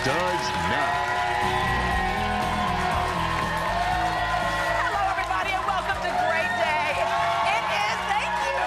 starts now. Hello, everybody, and welcome to Great Day. It is, thank you.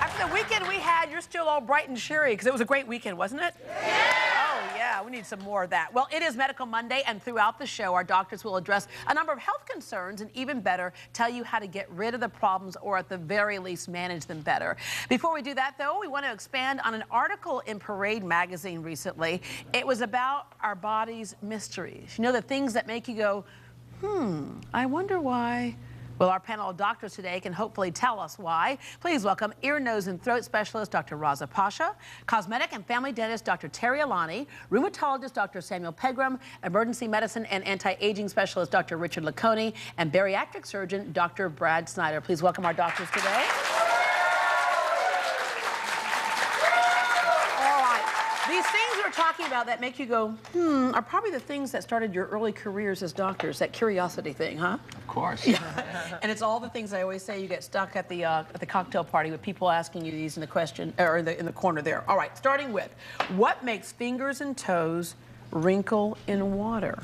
After the weekend we had, you're still all bright and cheery because it was a great weekend, wasn't it? Oh, yeah, we need some more of that. Well, it is Medical Monday, and throughout the show, our doctors will address a number of health concerns and, even better, tell you how to get rid of the problems or, at the very least, manage them better. Before we do that, though, we want to expand on an article in Parade magazine recently. It was about our body's mysteries. You know, the things that make you go, I wonder why. Well, our panel of doctors today can hopefully tell us why. Please welcome ear, nose, and throat specialist Dr. Raza Pasha, cosmetic and family dentist Dr. Terry Alani, rheumatologist Dr. Samuel Pegram, emergency medicine and anti-aging specialist Dr. Richard Laconi, and bariatric surgeon Dr. Brad Snyder. Please welcome our doctors today. These things we're talking about that make you go, are probably the things that started your early careers as doctors, that curiosity thing, huh? Of course. Yeah. And it's all the things I always say, you get stuck at the cocktail party with people asking you these in the question, or in the corner there. All right, starting with, what makes fingers and toes wrinkle in water?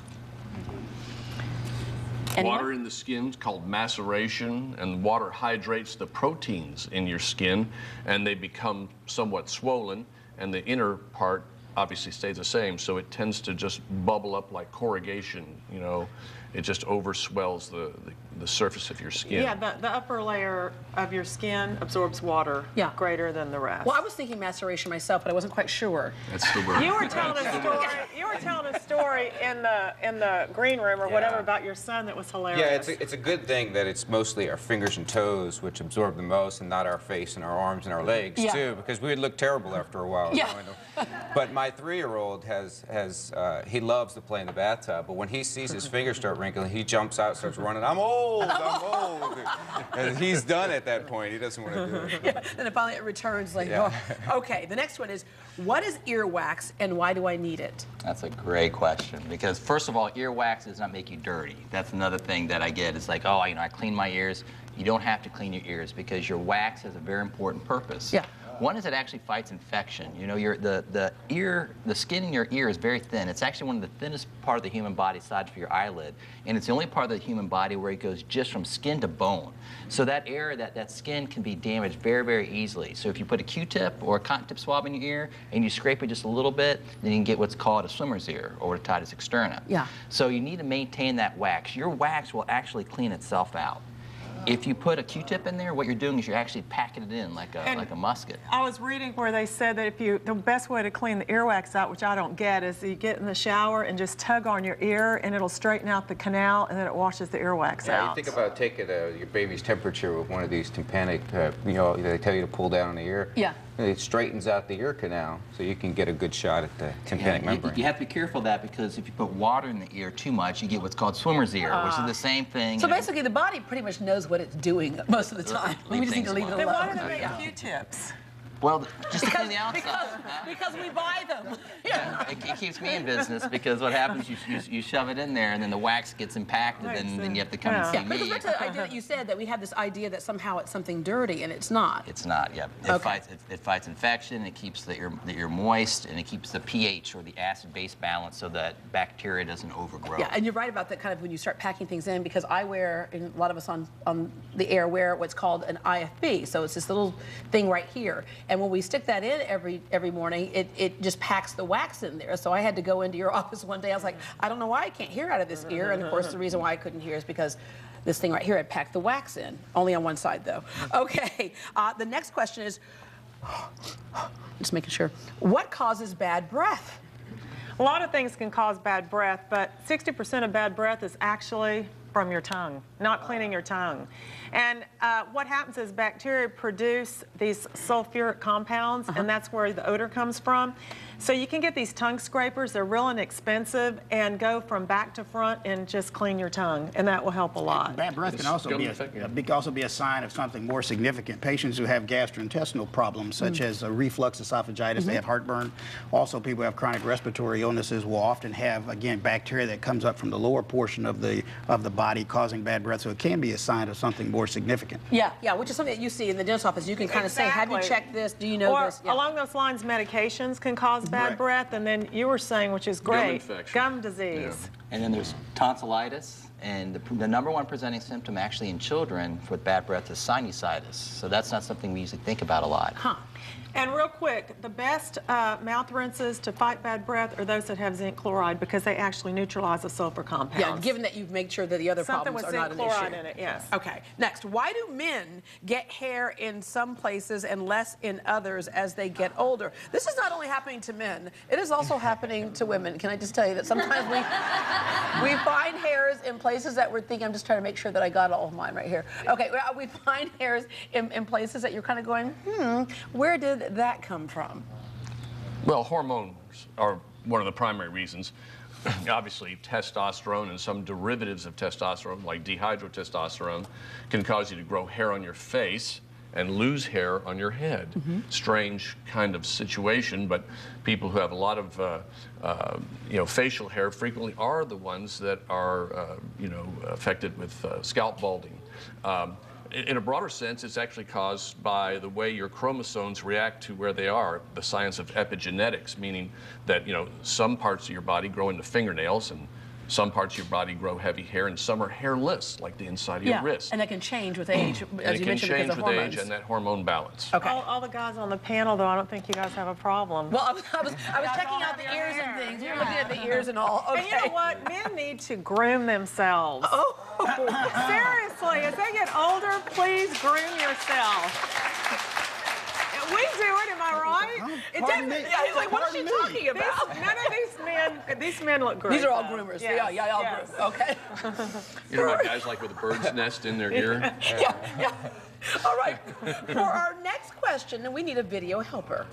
Anyone? Water in the skin is called maceration, and water hydrates the proteins in your skin, and they become somewhat swollen, and the inner part obviously stays the same, so it tends to just bubble up like corrugation, you know. It just overswells the surface of your skin. Yeah, the upper layer of your skin absorbs water greater than the rest. Well, I was thinking maceration myself, but I wasn't quite sure. That's the word. You were telling a story. You were telling a story in the green room or whatever about your son that was hilarious. Yeah, it's a good thing that it's mostly our fingers and toes which absorb the most, and not our face and our arms and our legs too, because we would look terrible after a while. Yeah. You know? But my 3-year-old he loves to play in the bathtub, but when he sees his fingers start wrinkling, he jumps out, starts running. I'm old. And he's done at that point. He doesn't want to do it. Yeah, and then finally it returns like, Okay, the next one is, what is earwax and why do I need it? That's a great question, because first of all, earwax does not make you dirty. That's another thing that I get. It's like, oh, I clean my ears. You don't have to clean your ears because your wax has a very important purpose. Yeah. One is it actually fights infection. You know, the skin in your ear is very thin. It's actually one of the thinnest part of the human body aside from your eyelid, and it's the only part of the human body where it goes just from skin to bone. So that area, that skin can be damaged very, very easily. So if you put a Q-tip or a cotton tip swab in your ear and you scrape it just a little bit, then you can get what's called a swimmer's ear or otitis externa. Yeah. So you need to maintain that wax. Your wax will actually clean itself out. If you put a Q-tip in there, what you're doing is you're actually packing it in like a musket. I was reading where they said that the best way to clean the earwax out, which I don't get, is you get in the shower and just tug on your ear, and it'll straighten out the canal, and then it washes the earwax out. You think about taking your baby's temperature with one of these tympanic, they tell you to pull down on the ear. Yeah. It straightens out the ear canal, so you can get a good shot at the tympanic membrane. You have to be careful of that, because if you put water in the ear too much, you get what's called swimmer's ear, which is the same thing. So basically, the body pretty much knows what it's doing most of the time. We just need to leave it alone. Then why do they make Q-tips? Well, just to clean the outside. Because we buy them. Yeah, it keeps me in business, because what happens, you shove it in there, and then the wax gets impacted, and then you have to come and see me. Because back to the idea that you said, that we have this idea that somehow it's something dirty, and it's not. It's not, yeah. It fights infection, it keeps the ear moist, and it keeps the pH, or the acid-base balance, so that bacteria doesn't overgrow. Yeah, and you're right about that kind of when you start packing things in, because I wear, and a lot of us on the air wear what's called an IFB, so it's this little thing right here. And when we stick that in every morning, it just packs the wax in there. So I had to go into your office one day. I was like, I don't know why I can't hear out of this ear. And of course, the reason why I couldn't hear is because this thing right here had packed the wax in. Only on one side, though. Okay. The next question is, just making sure, what causes bad breath? A lot of things can cause bad breath, but 60% of bad breath is actually from your tongue, not cleaning your tongue. And what happens is bacteria produce these sulfuric compounds, and that's where the odor comes from. So you can get these tongue scrapers. They're real inexpensive, and go from back to front and just clean your tongue, and that will help a lot. Bad breath can also be a sign of something more significant. Patients who have gastrointestinal problems, such as reflux esophagitis, they have heartburn. Also, people who have chronic respiratory illnesses will often have, again, bacteria that comes up from the lower portion of the body, causing bad breath. So it can be a sign of something more significant. Yeah, which is something that you see in the dentist office. You can kind of say, have you checked this? Do you know this? Yeah. Along those lines, medications can cause cause bad breath, and then you were saying, which is great, infection. gum disease. And then there's tonsillitis, and the number one presenting symptom actually in children with bad breath is sinusitis. So that's not something we usually think about a lot. Huh. And real quick, the best mouth rinses to fight bad breath are those that have zinc chloride because they actually neutralize the sulfur compounds. Yeah, given that you've made sure that the other Something problems with are not zinc an chloride issue. in it, yes. Okay, next, why do men get hair in some places and less in others as they get older? This is not only happening to men, it is also happening to women. Can I just tell you that sometimes we find hairs in places that we're thinking, I'm just trying to make sure that I got all of mine right here. Okay, well, we find hairs in places that you're kind of going, where did that come from? Well, hormones are one of the primary reasons. Obviously, testosterone and some derivatives of testosterone, like dihydrotestosterone, can cause you to grow hair on your face and lose hair on your head. Strange kind of situation, but people who have a lot of facial hair frequently are the ones that are affected with scalp balding. In a broader sense, it's actually caused by the way your chromosomes react to where they are, the science of epigenetics, meaning that, some parts of your body grow into fingernails and some parts of your body grow heavy hair and some are hairless, like the inside of your wrist. And that can change with age, as you mentioned, because of hormones. It can change with age and that hormone balance. Okay. All the guys on the panel, though, I don't think you guys have a problem. Well, I was checking out the ears and things. You're looking at the ears and all. Okay. And you know what? Men need to groom themselves. Oh. Seriously, as they get older, please groom yourself. We do it, am I right? Pardon me. Yeah, he's like, what is she talking about? None of these men look great. These are all though. groomers. Yes, Yeah, all yes. groom. Okay. You know what guys like with a bird's nest in their ear? Yeah. All right. For our next question, we need a video helper.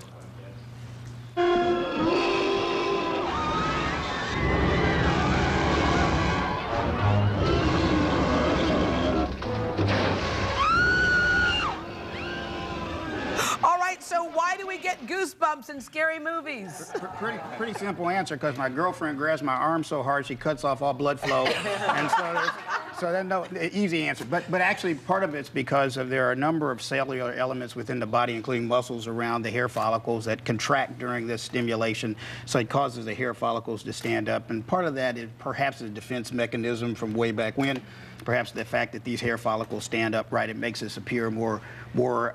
All right, so why do we get goosebumps in scary movies? Pretty simple answer, because my girlfriend grabs my arm so hard she cuts off all blood flow, and so then no easy answer. But actually, part of it's because there are a number of cellular elements within the body, including muscles around the hair follicles, that contract during this stimulation, so it causes the hair follicles to stand up. And part of that is perhaps a defense mechanism from way back when. Perhaps the fact that these hair follicles stand upright, it makes us appear more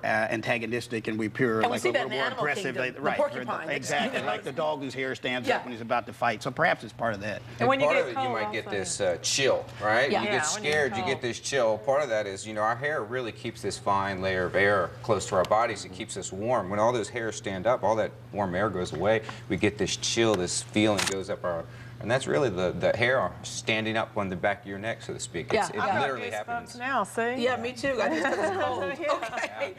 antagonistic, and we appear And we like see a that little in more animal aggressive. kingdom, the porcupine. Exactly, like the dog whose hair stands up when he's about to fight. So perhaps it's part of that. And when you part get of it, cold, you might get also. this chill, right? Yeah. You Yeah, get when you scared, get you cold. get this chill. Part of that is, our hair really keeps this fine layer of air close to our bodies. It keeps us warm. When all those hairs stand up, all that warm air goes away. We get this chill, this feeling goes up our. And that's really the hair standing up on the back of your neck, so to speak. Yeah. It I got literally goosebumps happens. now, see? Yeah, me too. I just because it's cold. Yeah. Okay.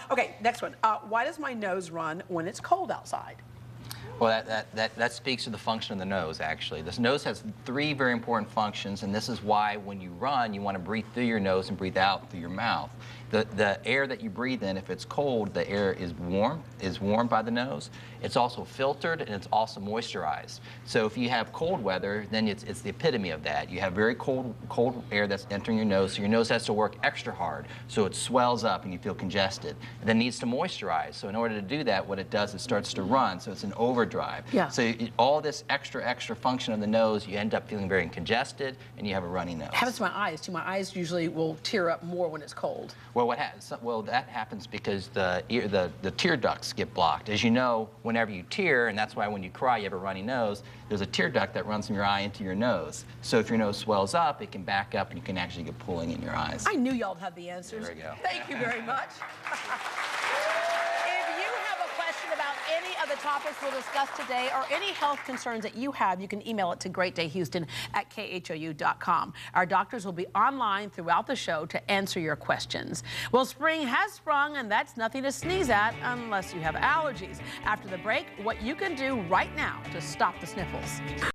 Okay, next one. Why does my nose run when it's cold outside? Well, that speaks to the function of the nose, actually. This nose has three very important functions, and this is why when you run, you want to breathe through your nose and breathe out through your mouth. The air that you breathe in, if it's cold, the air is warmed by the nose. It's also filtered, and it's also moisturized. So if you have cold weather, then it's the epitome of that. You have very cold air that's entering your nose, so your nose has to work extra hard, so it swells up and you feel congested. And then needs to moisturize. So in order to do that, what it does, it starts to run, so it's an overdrive. Yeah. So all this extra function of the nose, you end up feeling very congested, and you have a runny nose. It happens to my eyes, too. My eyes usually will tear up more when it's cold. Well, that happens because the tear ducts get blocked. As you know, whenever you tear, and that's why when you cry you have a runny nose, there's a tear duct that runs from your eye into your nose. So if your nose swells up, it can back up and you can actually get pooling in your eyes. I knew y'all had the answers. There we go. Thank you very much. If you have a question about any of the topics we'll discuss today or any health concerns that you have, you can email it to greatdayhouston@khou.com. Our doctors will be online throughout the show to answer your questions. Well, spring has sprung, and that's nothing to sneeze at unless you have allergies. After the break, what you can do right now to stop the sniffles.